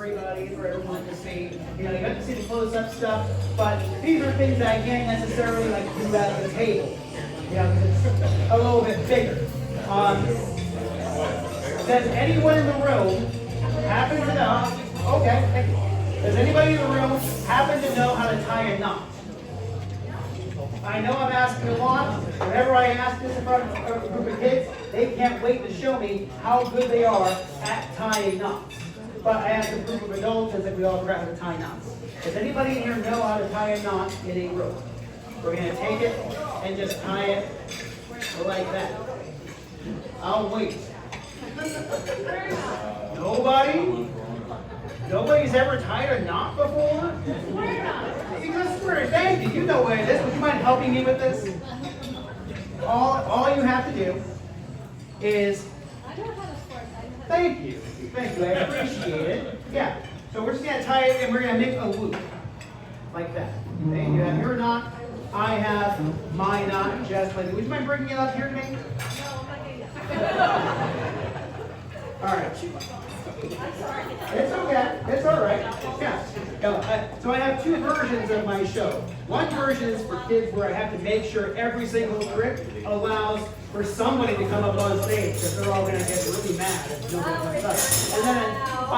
everybody, for everyone to see. You know, you got to see the close-up stuff, but these are things that I can't necessarily like do at the table. You know, 'cause it's a little bit bigger. Does anyone in the room happen to know? Okay, thank you. Does anybody in the room happen to know how to tie a knot? I know I'm asking a lot. Whenever I ask this in front of a group of kids, they can't wait to show me how good they are at tying knots. But I ask a group of adults as if we all try to tie knots. Does anybody in here know how to tie a knot in a rope? We're going to take it and just tie it like that. I'll wait. Nobody? Nobody's ever tied a knot before? Because swear, thank you. You know what it is. Would you mind helping me with this? All you have to do is. Thank you. Thank you. I appreciate it. Yeah. So we're just gonna tie it and we're gonna make a loop like that. Okay. You have your knot. I have my knot just like that. Would you mind bringing it up here to me? All right. It's okay. It's all right. Yeah. So I have two versions of my show. One version is for kids where I have to make sure every single trick allows for somebody to come up on stage because they're all going to get really mad if nobody comes up.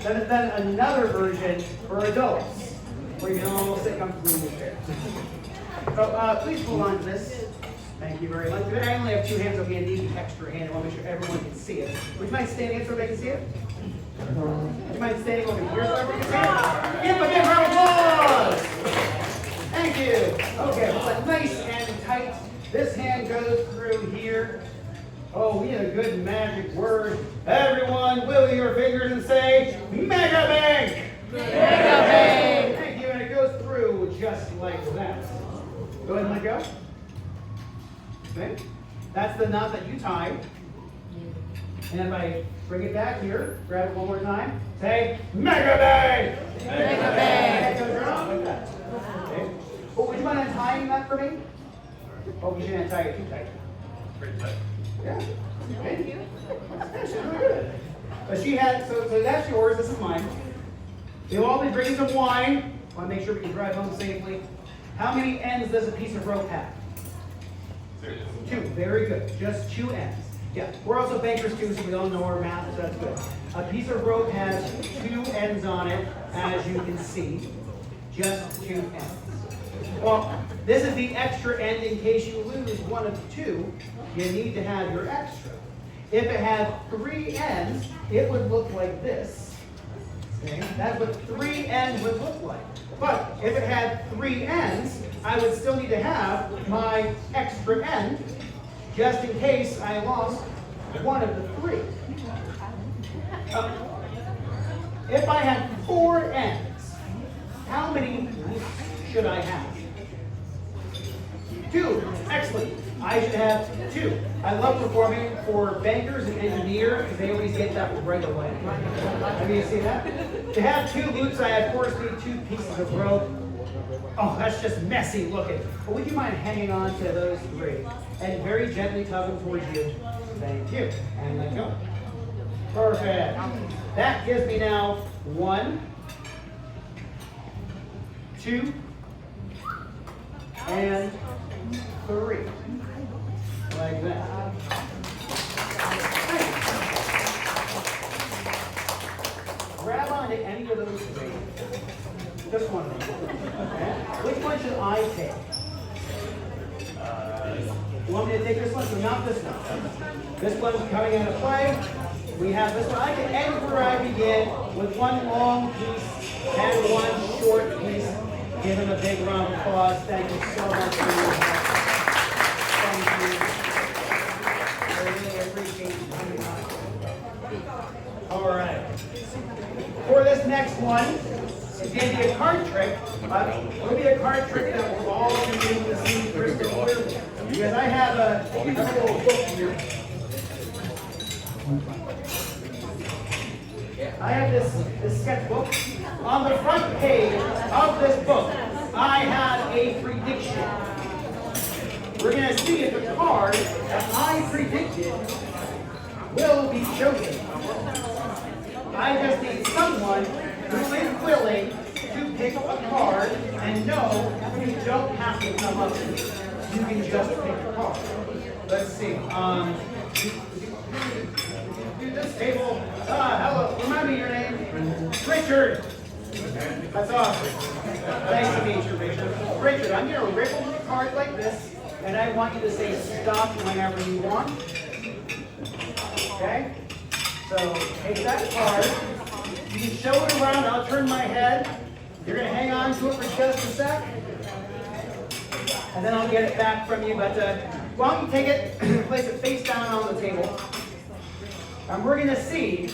And then another version for adults where you can almost sit comfortably in your chair. So please hold on to this. Thank you very much. I only have two hands, so we need an extra hand. I want to make sure everyone can see it. Would you mind standing so everybody can see it? Would you mind standing over here so everyone can see it? Give a big round of applause! Thank you. Okay, well, nice and tight. This hand goes through here. Oh, we need a good magic word. Everyone, wiggle your fingers and say, MegaBank! MegaBank! Thank you, and it goes through just like that. Go ahead and let go. Okay. That's the knot that you tied. And if I bring it back here, grab it one more time, say, MegaBank! MegaBank! Like that. Okay. Oh, would you mind untying that for me? Oh, you shouldn't untie it too tight. Pretty tight. Yeah. Thank you. Yeah, she's really good at it. But she had, so that's yours, this is mine. You'll all be drinking some wine. I want to make sure we can drive home safely. How many ends does a piece of rope have? Two. Very good. Just two ends. Yeah. We're also bankers too, so we all know our math, so that's good. A piece of rope has two ends on it, as you can see. Just two ends. Well, this is the extra end in case you lose one of two. You need to have your extra. If it had three ends, it would look like this. Okay? That's what three ends would look like. But if it had three ends, I would still need to have my extra end, just in case I lost one of the three. If I had four ends, how many should I have? Two. Excellent. I should have two. I love performing for bankers and engineers because they always get that right away. Have you seen that? To have two loops, I of course need two pieces of rope. Oh, that's just messy looking. But would you mind hanging on to those three and very gently tug them towards you? Thank you. And let go. Perfect. That gives me now 1, 2, and 3. Like that. Grab onto any of those three. Just one of them. Okay. Which one should I take? You want me to take this one? So not this one. This one's coming into play. We have this one. I can end where I begin with one long piece and one short piece. Give him a big round of applause. Thank you so much for your help. Thank you. I really appreciate you coming on. All right. For this next one, it's going to be a card trick. It'll be a card trick that we're all going to be able to see crystal clearly. Because I have a little book here. I have this sketchbook. On the front page of this book, I have a prediction. We're going to see if the card that I predicted will be chosen. I just need someone who is willing to pick a card and know you don't have to come up with it. You can just pick a card. Let's see. Do this table. Hello. Remind me your name. Richard. That's awesome. Nice to meet you, Richard. Richard, I'm going to ripple the card like this, and I want you to say stop whenever you want. Okay? So take that card. You can show it around. I'll turn my head. You're going to hang on to it for just a sec. And then I'll get it back from you. But why don't you take it and place it face down on the table. And we're going to see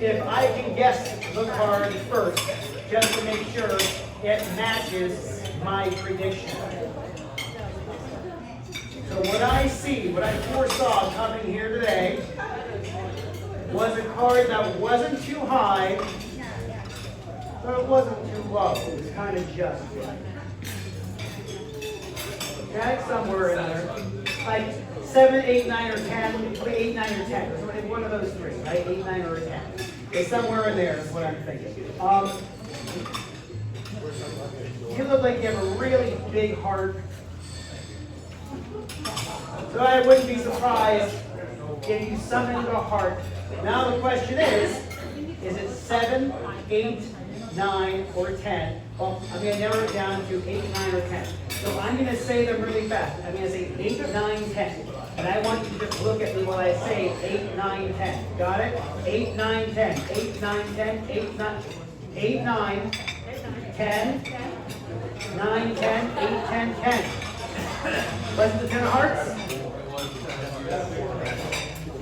if I can guess the card first, just to make sure it matches my prediction. So what I see, what I foresaw coming here today, was a card that wasn't too high, but it wasn't too low. It was kind of just right. Okay, somewhere in there. Like 7, 8, 9, or 10. 8, 9, or 10. One of those three, right? 8, 9, or 10. It's somewhere in there is what I'm thinking. You look like you have a really big heart. So I wouldn't be surprised if you summoned a heart. Now the question is it 7, 8, 9, or 10? Well, I'm going to narrow it down to 8, 9, or 10. So I'm going to say them really fast. I'm going to say 8, 9, 10. And I want you to just look at me while I say 8, 9, 10. Got it? 8, 9, 10. 8, 9, 10. 8, 9, 8, 9, 10. 9, 10, 8, 10, 10. What's the 10 of hearts?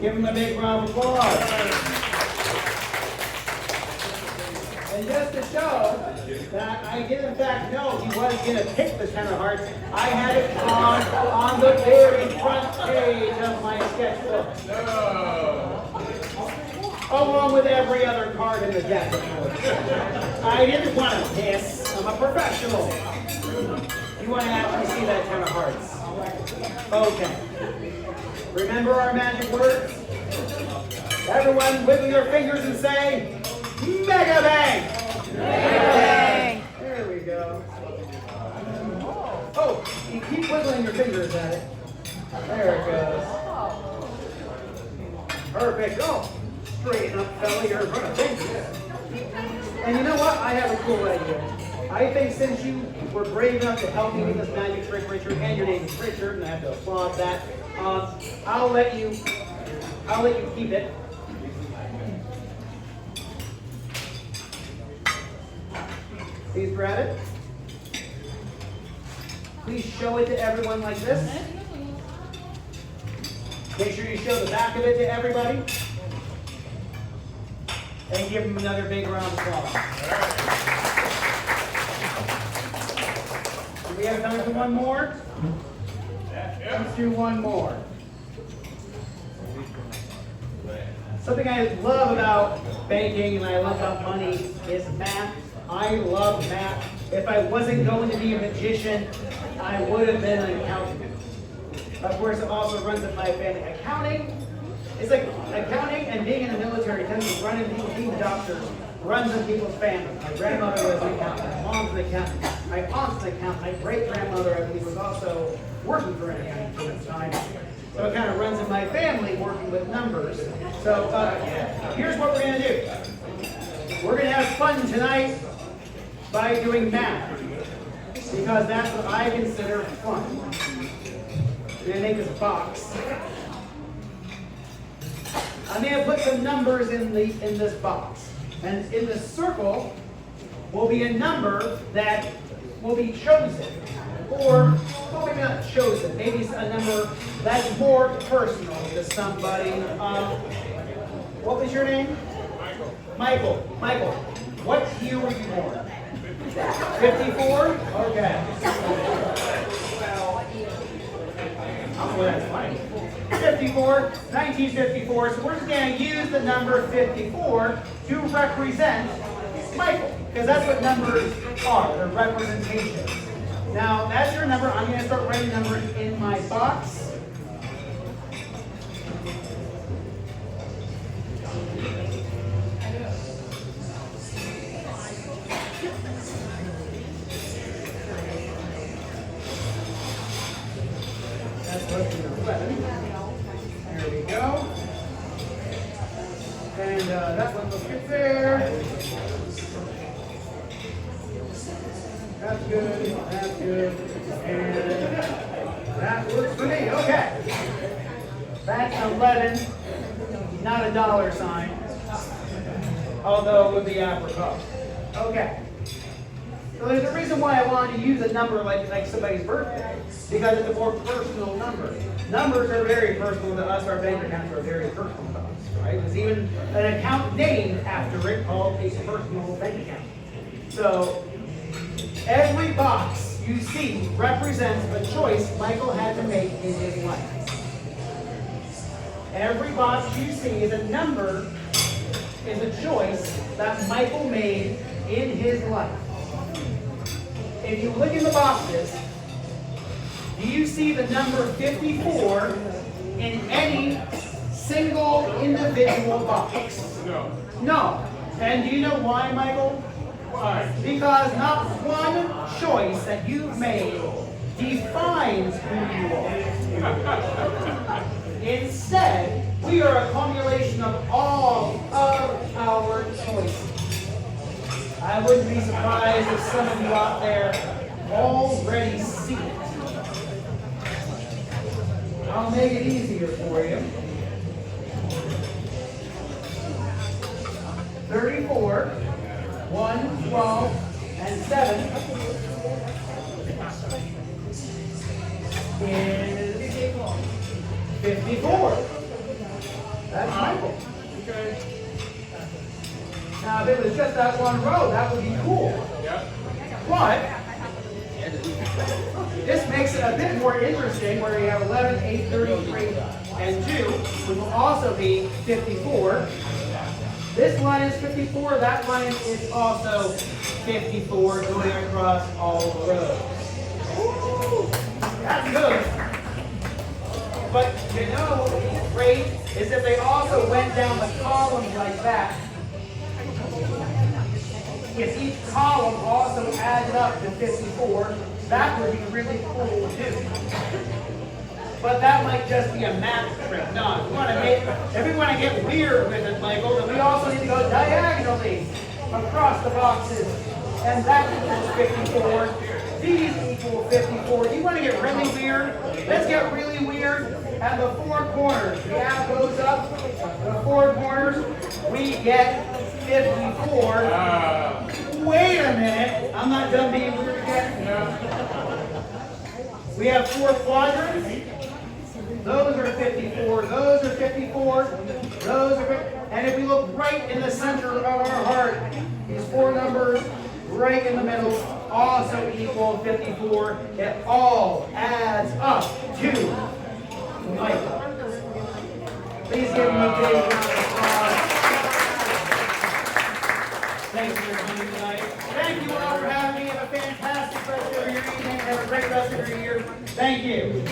Give him a big round of applause. And just to show that I did in fact know he was going to pick the 10 of hearts, I had it on the very front page of my sketchbook. Along with every other card in the deck, of course. I didn't want to piss. I'm a professional. You want to actually see that 10 of hearts. Okay. Remember our magic words? Everyone wiggle your fingers and say, MegaBank! MegaBank! There we go. Oh, you keep wiggling your fingers at it. There it goes. Perfect. Oh, straighten up, fella. You're in front of fingers. And you know what? I have a cool idea. I think since you were brave enough to help me with this magic trick, Richard, and your name is Richard, and I have to applaud that, I'll let you keep it. Please grab it. Please show it to everyone like this. Make sure you show the back of it to everybody. And give them another big round of applause. Do we have time for one more? Let's do one more. Something I love about banking and I love about money is math. I love math. If I wasn't going to be a magician, I would have been an accountant. Of course, it also runs in my family. Accounting, it's like accounting and being in the military tends to run in people, being doctors, runs in people's families. My grandmother was an accountant, my mom's an accountant, my aunt's an accountant, my great-grandmother, I believe, was also working for an accountant at the time. So it kind of runs in my family, working with numbers. So here's what we're going to do. We're going to have fun tonight by doing math, because that's what I consider fun. I'm going to make this box. I'm going to put some numbers in this box. And in the circle will be a number that will be chosen. Or, well, maybe not chosen. Maybe a number that's more personal to somebody. What was your name? Michael. Michael, what year were you born? 54? Okay. Oh, that's funny. 54, 1954. So we're just going to use the number 54 to represent Michael, because that's what numbers are. They're representations. Now, that's your number. I'm going to start writing numbers in my box. And that one looks good there. That's good. That's good. And that works for me. Okay. That's 11. Not a dollar sign. Although it would be apropos. Okay. So there's a reason why I wanted to use a number like somebody's birthday, because it's a more personal number. Numbers are very personal to us. Our bank accounts are very personal to us, right? There's even an account named after it called a personal bank account. So every box you see represents a choice Michael had to make in his life. Every box you see is a number, is a choice that Michael made in his life. If you look in the boxes, do you see the number 54 in any single individual box? No. No. And do you know why, Michael? Why? Because not one choice that you've made defines who you are. Instead, we are a cumulation of all of our choices. I wouldn't be surprised if some of you out there already see it. I'll make it easier for you. 34, 1, 12, and 7 is 54. That's Michael. Okay. Now, if it was just that one row, that would be cool. Yeah. But this makes it a bit more interesting, where you have 11, 8, 33, and 2, which will also be 54. This line is 54. That line is also 54, going across all the rows. Woo! That's good. But you know what would be great is if they also went down the columns like that. If each column also added up to 54, that would be really cool too. But that might just be a math trick. No, if we want to get weird with it, Michael, then we also need to go diagonally across the boxes. And that equals 54. These equal 54. You want to get really weird? Let's get really weird. And the four corners, the app goes up, the four corners, we get 54. Wait a minute. I'm not done being weird yet. We have four quadrants. Those are 54. Those are 54. Those are 54. And if we look right in the center of our heart, these four numbers right in the middle also equal 54. It all adds up to Michael. Please give him a big round of applause. Thank you for coming tonight. Thank you all for having me. Have a fantastic rest of your evening. Have a great rest of your year. Thank you.